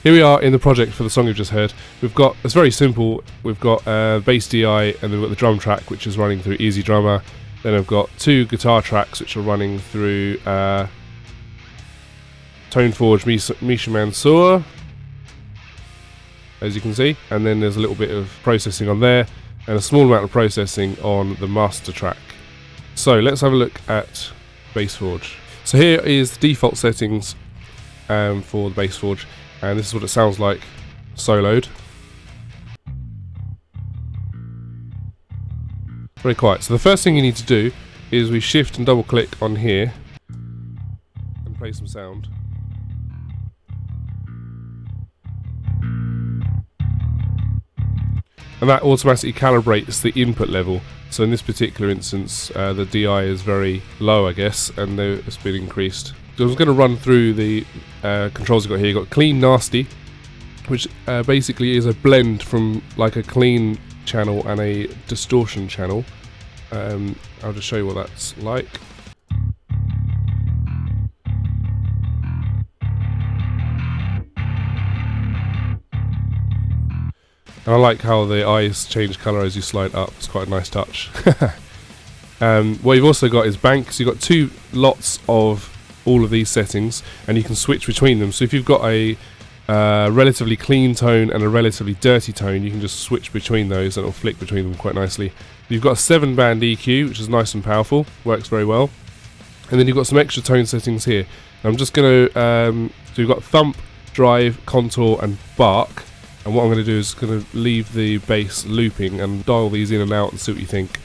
Here we are in the project for the song you've just heard. It's very simple. We've got bass DI, and then we've got the drum track, which is running through Easy Drummer. Then I've got 2 guitar tracks, which are running through Toneforge Misha Mansour, as you can see. And then there's a little bit of processing on there, and a small amount of processing on the master track. So let's have a look at Bassforge. So here is the default settings for the Bassforge. And this is what it sounds like soloed. Very quiet. So the first thing you need to do is we shift and double click on here and play some sound. And that automatically calibrates the input level. So in this particular instance, the DI is very low, I guess, and it's been increased. So I'm going to run through the controls you've got here. You've got clean, nasty, which basically is a blend from like a clean channel and a distortion channel. I'll just show you what that's like. And I like how the eyes change colour as you slide up. It's quite a nice touch. What you've also got is bank. So you've got 2 lots of all of these settings, and you can switch between them. So if you've got a relatively clean tone and a relatively dirty tone, you can just switch between those, and it'll flick between them quite nicely. You've got a 7-band EQ, which is nice and powerful, works very well. And then you've got some extra tone settings here. I'm just going to so you've got thump, drive, contour, and bark. And what I'm going to do is going to leave the bass looping and dial these in and out and see what you think.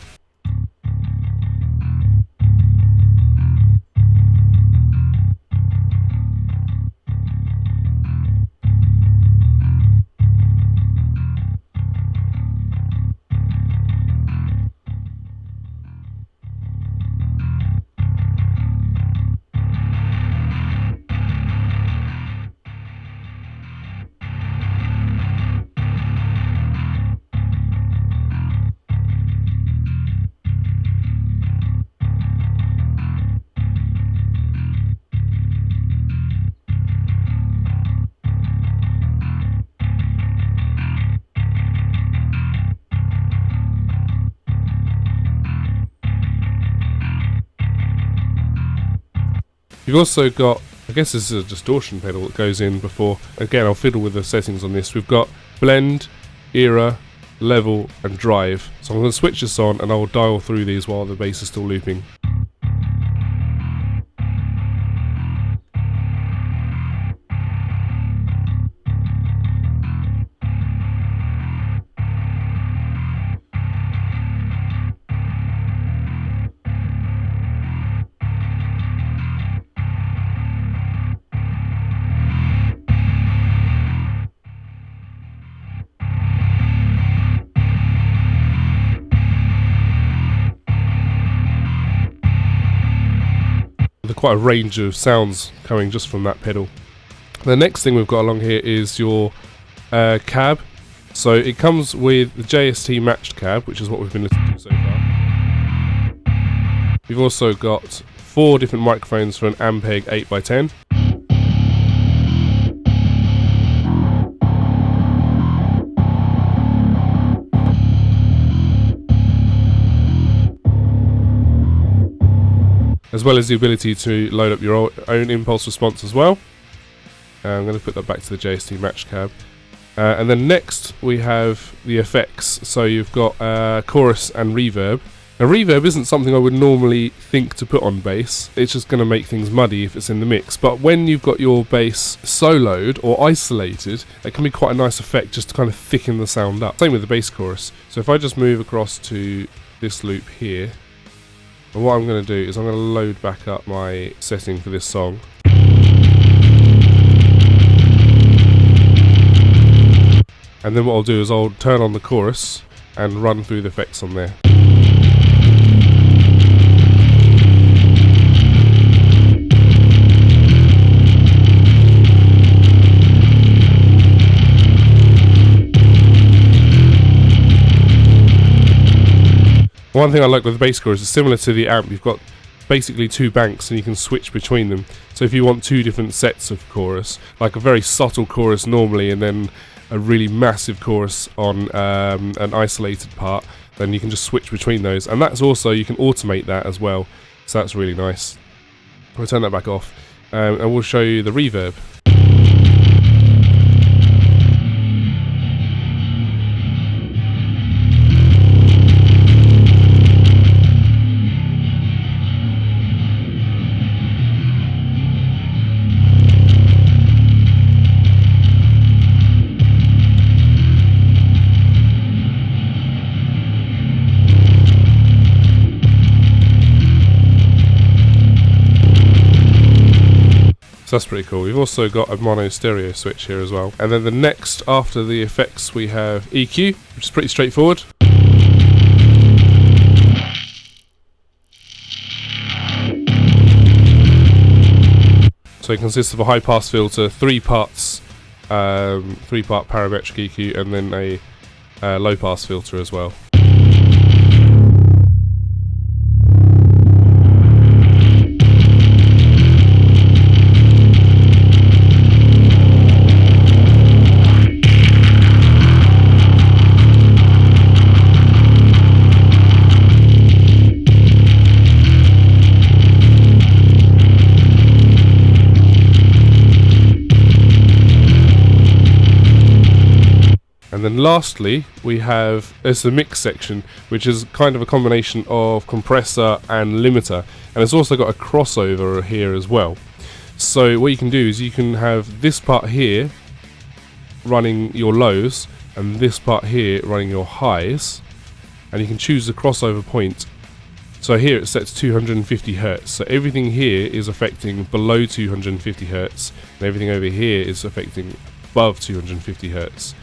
You've also got, I guess this is a distortion pedal that goes in before. Again, I'll fiddle with the settings on this. We've got blend, era, level, and drive. So I'm going to switch this on, and I'll dial through these while the bass is still looping. Quite a range of sounds coming just from that pedal. The next thing we've got along here is your cab. So it comes with the JST matched cab, which is what we've been listening to so far. We've also got 4 different microphones for an Ampeg 8x10. As well as the ability to load up your own impulse response as well. I'm going to put that back to the JST match cab. And then next we have the effects. So you've got chorus and reverb. Now reverb isn't something I would normally think to put on bass. It's just going to make things muddy if it's in the mix. But when you've got your bass soloed or isolated, it can be quite a nice effect just to kind of thicken the sound up. Same with the bass chorus. So if I just move across to this loop here, and what I'm going to do is I'm going to load back up my setting for this song. And then what I'll do is I'll turn on the chorus and run through the effects on there. One thing I like with the bass chorus is similar to the amp. You've got basically two banks, and you can switch between them. So if you want two different sets of chorus, like a very subtle chorus normally and then a really massive chorus on an isolated part, then you can just switch between those. And that's also, you can automate that as well, so that's really nice. We'll turn that back off, and we'll show you the reverb. So that's pretty cool. We've also got a mono stereo switch here as well. And then the next, after the effects, we have EQ, which is pretty straightforward. So it consists of a high pass filter, three part parametric EQ, and then a low pass filter as well. And then lastly, we have the mix section, which is kind of a combination of compressor and limiter, and it's also got a crossover here as well. So what you can do is you can have this part here running your lows and this part here running your highs, and you can choose the crossover point. So here it's set to 250 Hz, so everything here is affecting below 250 Hz, and everything over here is affecting above 250 Hz.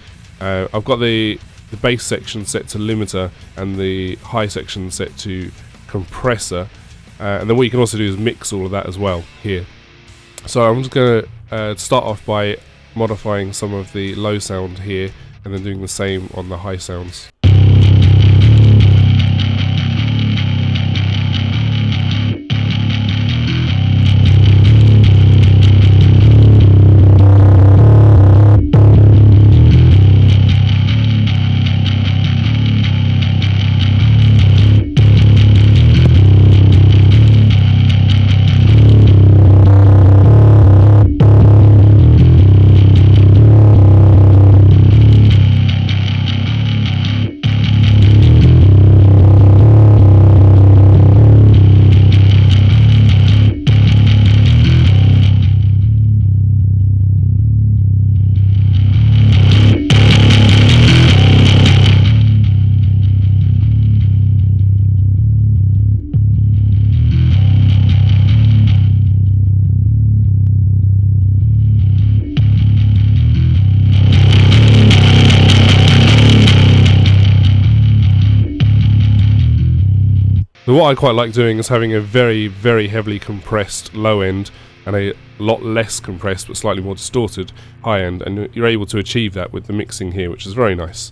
I've got the bass section set to limiter and the high section set to compressor, and then what you can also do is mix all of that as well here. So I'm just going to start off by modifying some of the low sound here and then doing the same on the high sounds. So what I quite like doing is having a very, very heavily compressed low end and a lot less compressed but slightly more distorted high end, and you're able to achieve that with the mixing here, which is very nice.